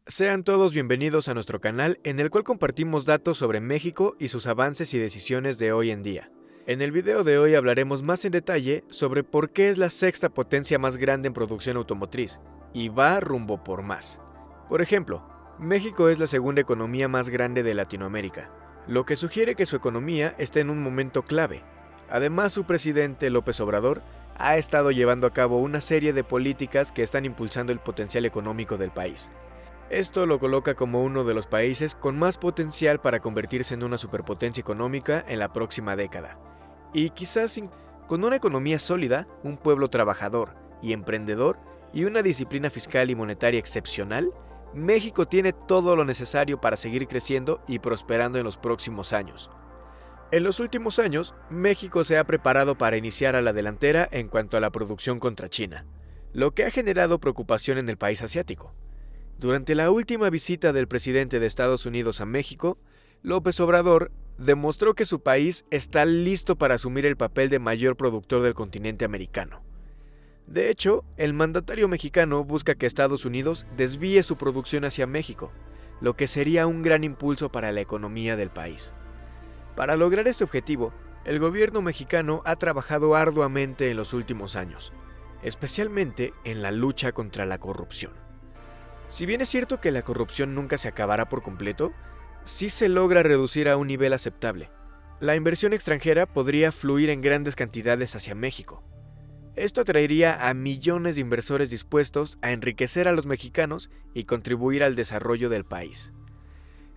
Sean todos bienvenidos a nuestro canal en el cual compartimos datos sobre México y sus avances y decisiones de hoy en día. En el video de hoy hablaremos más en detalle sobre por qué es la sexta potencia más grande en producción automotriz y va rumbo por más. Por ejemplo, México es la segunda economía más grande de Latinoamérica, lo que sugiere que su economía está en un momento clave. Además, su presidente López Obrador ha estado llevando a cabo una serie de políticas que están impulsando el potencial económico del país. Esto lo coloca como uno de los países con más potencial para convertirse en una superpotencia económica en la próxima década. Y quizás con una economía sólida, un pueblo trabajador y emprendedor y una disciplina fiscal y monetaria excepcional, México tiene todo lo necesario para seguir creciendo y prosperando en los próximos años. En los últimos años, México se ha preparado para iniciar a la delantera en cuanto a la producción contra China, lo que ha generado preocupación en el país asiático. Durante la última visita del presidente de Estados Unidos a México, López Obrador demostró que su país está listo para asumir el papel de mayor productor del continente americano. De hecho, el mandatario mexicano busca que Estados Unidos desvíe su producción hacia México, lo que sería un gran impulso para la economía del país. Para lograr este objetivo, el gobierno mexicano ha trabajado arduamente en los últimos años, especialmente en la lucha contra la corrupción. Si bien es cierto que la corrupción nunca se acabará por completo, sí se logra reducir a un nivel aceptable. La inversión extranjera podría fluir en grandes cantidades hacia México. Esto atraería a millones de inversores dispuestos a enriquecer a los mexicanos y contribuir al desarrollo del país.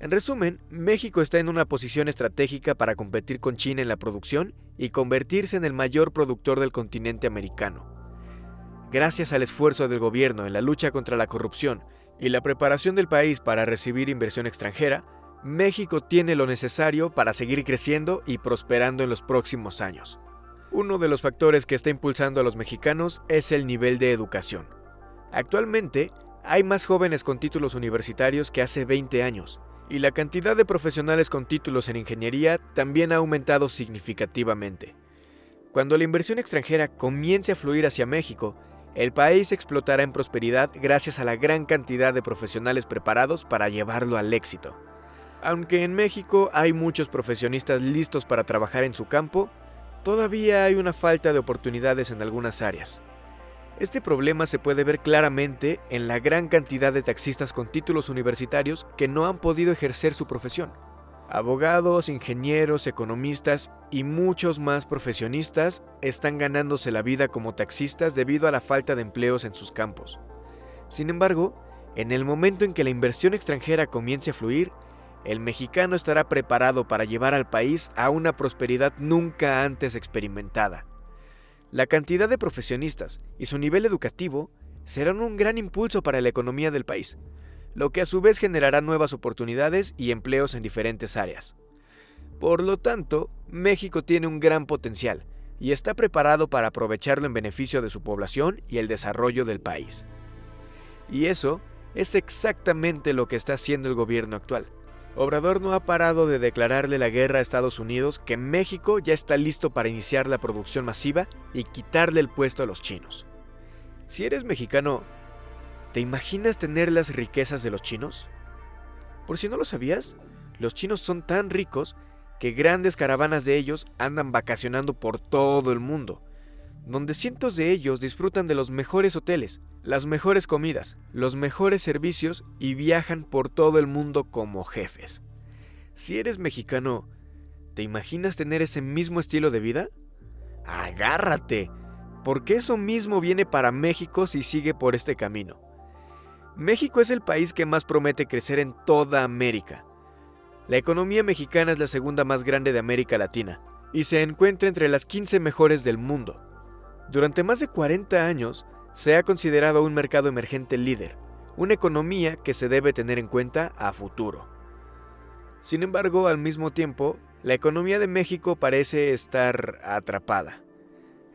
En resumen, México está en una posición estratégica para competir con China en la producción y convertirse en el mayor productor del continente americano. Gracias al esfuerzo del gobierno en la lucha contra la corrupción y la preparación del país para recibir inversión extranjera, México tiene lo necesario para seguir creciendo y prosperando en los próximos años. Uno de los factores que está impulsando a los mexicanos es el nivel de educación. Actualmente, hay más jóvenes con títulos universitarios que hace 20 años, y la cantidad de profesionales con títulos en ingeniería también ha aumentado significativamente. Cuando la inversión extranjera comience a fluir hacia México, el país explotará en prosperidad gracias a la gran cantidad de profesionales preparados para llevarlo al éxito. Aunque en México hay muchos profesionistas listos para trabajar en su campo, todavía hay una falta de oportunidades en algunas áreas. Este problema se puede ver claramente en la gran cantidad de taxistas con títulos universitarios que no han podido ejercer su profesión. Abogados, ingenieros, economistas y muchos más profesionistas están ganándose la vida como taxistas debido a la falta de empleos en sus campos. Sin embargo, en el momento en que la inversión extranjera comience a fluir, el mexicano estará preparado para llevar al país a una prosperidad nunca antes experimentada. La cantidad de profesionistas y su nivel educativo serán un gran impulso para la economía del país, lo que a su vez generará nuevas oportunidades y empleos en diferentes áreas. Por lo tanto, México tiene un gran potencial y está preparado para aprovecharlo en beneficio de su población y el desarrollo del país. Y eso es exactamente lo que está haciendo el gobierno actual. Obrador no ha parado de declararle la guerra a Estados Unidos que México ya está listo para iniciar la producción masiva y quitarle el puesto a los chinos. Si eres mexicano, ¿te imaginas tener las riquezas de los chinos? Por si no lo sabías, los chinos son tan ricos que grandes caravanas de ellos andan vacacionando por todo el mundo, donde cientos de ellos disfrutan de los mejores hoteles, las mejores comidas, los mejores servicios y viajan por todo el mundo como jefes. Si eres mexicano, ¿te imaginas tener ese mismo estilo de vida? ¡Agárrate! Porque eso mismo viene para México si sigue por este camino. México es el país que más promete crecer en toda América. La economía mexicana es la segunda más grande de América Latina y se encuentra entre las 15 mejores del mundo. Durante más de 40 años se ha considerado un mercado emergente líder, una economía que se debe tener en cuenta a futuro. Sin embargo, al mismo tiempo, la economía de México parece estar atrapada.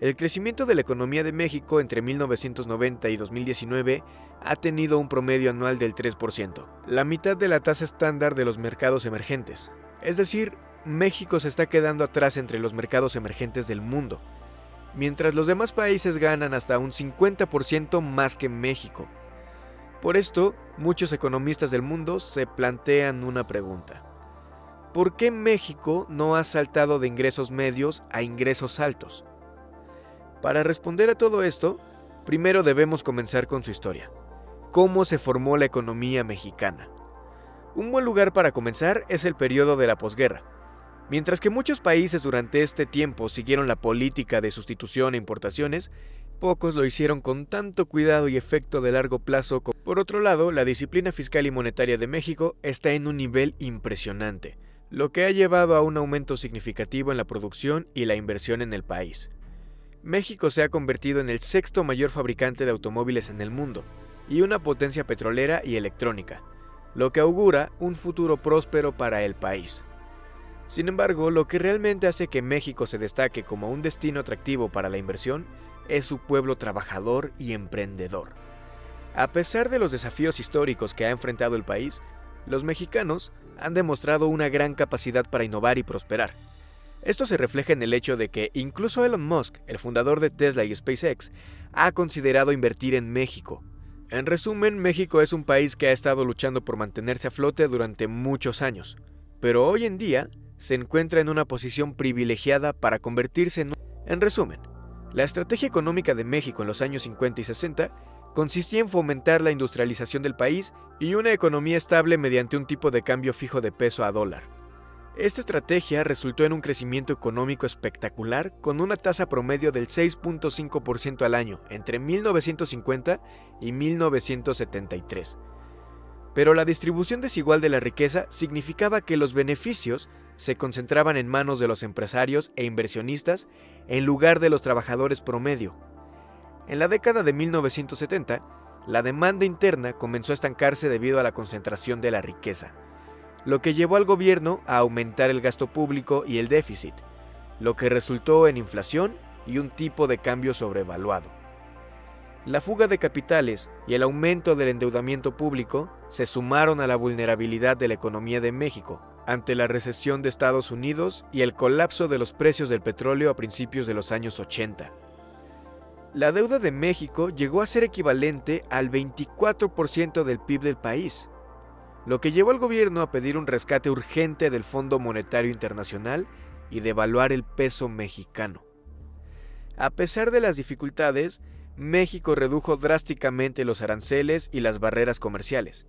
El crecimiento de la economía de México entre 1990 y 2019 ha tenido un promedio anual del 3%, la mitad de la tasa estándar de los mercados emergentes. Es decir, México se está quedando atrás entre los mercados emergentes del mundo, mientras los demás países ganan hasta un 50% más que México. Por esto, muchos economistas del mundo se plantean una pregunta. ¿Por qué México no ha saltado de ingresos medios a ingresos altos? Para responder a todo esto, primero debemos comenzar con su historia. ¿Cómo se formó la economía mexicana? Un buen lugar para comenzar es el periodo de la posguerra. Mientras que muchos países durante este tiempo siguieron la política de sustitución e importaciones, pocos lo hicieron con tanto cuidado y efecto de largo plazo. Por otro lado, la disciplina fiscal y monetaria de México está en un nivel impresionante, lo que ha llevado a un aumento significativo en la producción y la inversión en el país. México se ha convertido en el sexto mayor fabricante de automóviles en el mundo y una potencia petrolera y electrónica, lo que augura un futuro próspero para el país. Sin embargo, lo que realmente hace que México se destaque como un destino atractivo para la inversión es su pueblo trabajador y emprendedor. A pesar de los desafíos históricos que ha enfrentado el país, los mexicanos han demostrado una gran capacidad para innovar y prosperar. Esto se refleja en el hecho de que incluso Elon Musk, el fundador de Tesla y SpaceX, ha considerado invertir en México. En resumen, México es un país que ha estado luchando por mantenerse a flote durante muchos años, pero hoy en día se encuentra en una posición privilegiada para convertirse en... En resumen, la estrategia económica de México en los años 50 y 60 consistía en fomentar la industrialización del país y una economía estable mediante un tipo de cambio fijo de peso a dólar. Esta estrategia resultó en un crecimiento económico espectacular con una tasa promedio del 6.5% al año entre 1950 y 1973. Pero la distribución desigual de la riqueza significaba que los beneficios se concentraban en manos de los empresarios e inversionistas en lugar de los trabajadores promedio. En la década de 1970, la demanda interna comenzó a estancarse debido a la concentración de la riqueza, lo que llevó al gobierno a aumentar el gasto público y el déficit, lo que resultó en inflación y un tipo de cambio sobrevaluado. La fuga de capitales y el aumento del endeudamiento público se sumaron a la vulnerabilidad de la economía de México ante la recesión de Estados Unidos y el colapso de los precios del petróleo a principios de los años 80. La deuda de México llegó a ser equivalente al 24% del PIB del país, lo que llevó al gobierno a pedir un rescate urgente del Fondo Monetario Internacional y devaluar el peso mexicano. A pesar de las dificultades, México redujo drásticamente los aranceles y las barreras comerciales,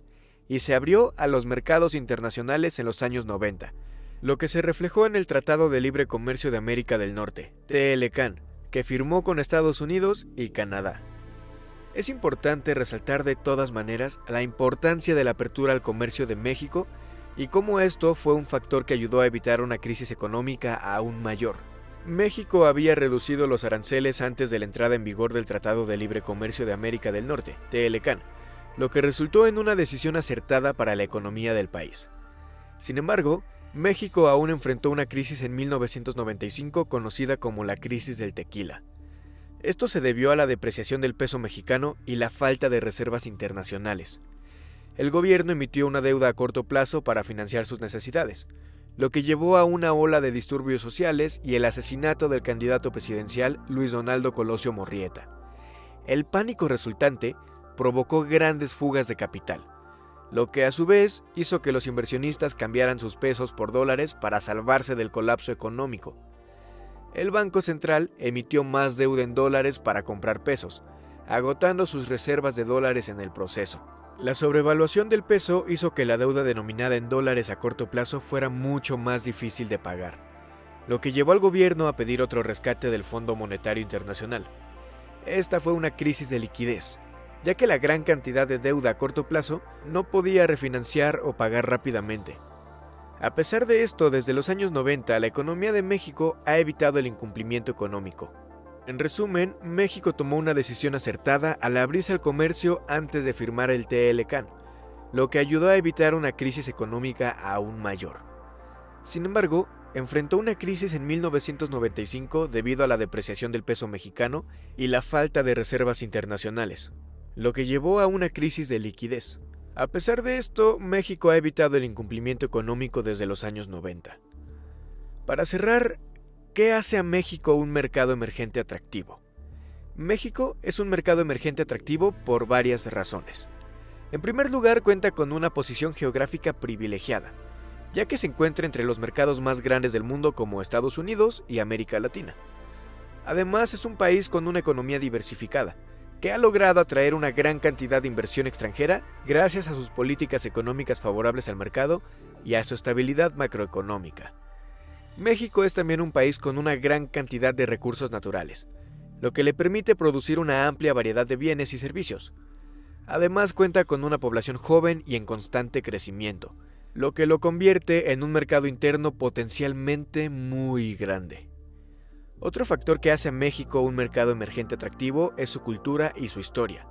y se abrió a los mercados internacionales en los años 90, lo que se reflejó en el Tratado de Libre Comercio de América del Norte, TLCAN, que firmó con Estados Unidos y Canadá. Es importante resaltar de todas maneras la importancia de la apertura al comercio de México y cómo esto fue un factor que ayudó a evitar una crisis económica aún mayor. México había reducido los aranceles antes de la entrada en vigor del Tratado de Libre Comercio de América del Norte, TLCAN, lo que resultó en una decisión acertada para la economía del país. Sin embargo, México aún enfrentó una crisis en 1995 conocida como la crisis del tequila. Esto se debió a la depreciación del peso mexicano y la falta de reservas internacionales. El gobierno emitió una deuda a corto plazo para financiar sus necesidades, lo que llevó a una ola de disturbios sociales y el asesinato del candidato presidencial Luis Donaldo Colosio Murrieta. El pánico resultante provocó grandes fugas de capital, lo que a su vez hizo que los inversionistas cambiaran sus pesos por dólares para salvarse del colapso económico. El Banco Central emitió más deuda en dólares para comprar pesos, agotando sus reservas de dólares en el proceso. La sobrevaluación del peso hizo que la deuda denominada en dólares a corto plazo fuera mucho más difícil de pagar, lo que llevó al gobierno a pedir otro rescate del Fondo Monetario Internacional. Esta fue una crisis de liquidez, ya que la gran cantidad de deuda a corto plazo no podía refinanciar o pagar rápidamente. A pesar de esto, desde los años 90, la economía de México ha evitado el incumplimiento económico. En resumen, México tomó una decisión acertada al abrirse al comercio antes de firmar el TLCAN, lo que ayudó a evitar una crisis económica aún mayor. Sin embargo, enfrentó una crisis en 1995 debido a la depreciación del peso mexicano y la falta de reservas internacionales, lo que llevó a una crisis de liquidez. A pesar de esto, México ha evitado el incumplimiento económico desde los años 90. Para cerrar, ¿qué hace a México un mercado emergente atractivo? México es un mercado emergente atractivo por varias razones. En primer lugar, cuenta con una posición geográfica privilegiada, ya que se encuentra entre los mercados más grandes del mundo como Estados Unidos y América Latina. Además, es un país con una economía diversificada, que ha logrado atraer una gran cantidad de inversión extranjera gracias a sus políticas económicas favorables al mercado y a su estabilidad macroeconómica. México es también un país con una gran cantidad de recursos naturales, lo que le permite producir una amplia variedad de bienes y servicios. Además, cuenta con una población joven y en constante crecimiento, lo que lo convierte en un mercado interno potencialmente muy grande. Otro factor que hace a México un mercado emergente atractivo es su cultura y su historia.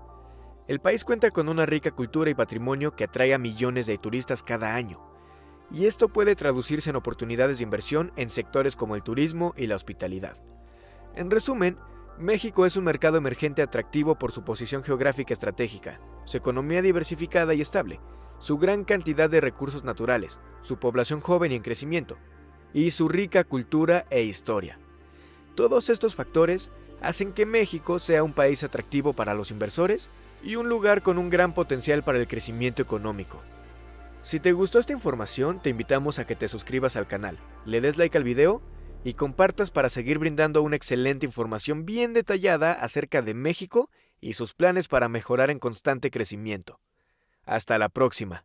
El país cuenta con una rica cultura y patrimonio que atrae a millones de turistas cada año, y esto puede traducirse en oportunidades de inversión en sectores como el turismo y la hospitalidad. En resumen, México es un mercado emergente atractivo por su posición geográfica estratégica, su economía diversificada y estable, su gran cantidad de recursos naturales, su población joven y en crecimiento, y su rica cultura e historia. Todos estos factores hacen que México sea un país atractivo para los inversores y un lugar con un gran potencial para el crecimiento económico. Si te gustó esta información, te invitamos a que te suscribas al canal, le des like al video y compartas para seguir brindando una excelente información bien detallada acerca de México y sus planes para mejorar en constante crecimiento. Hasta la próxima.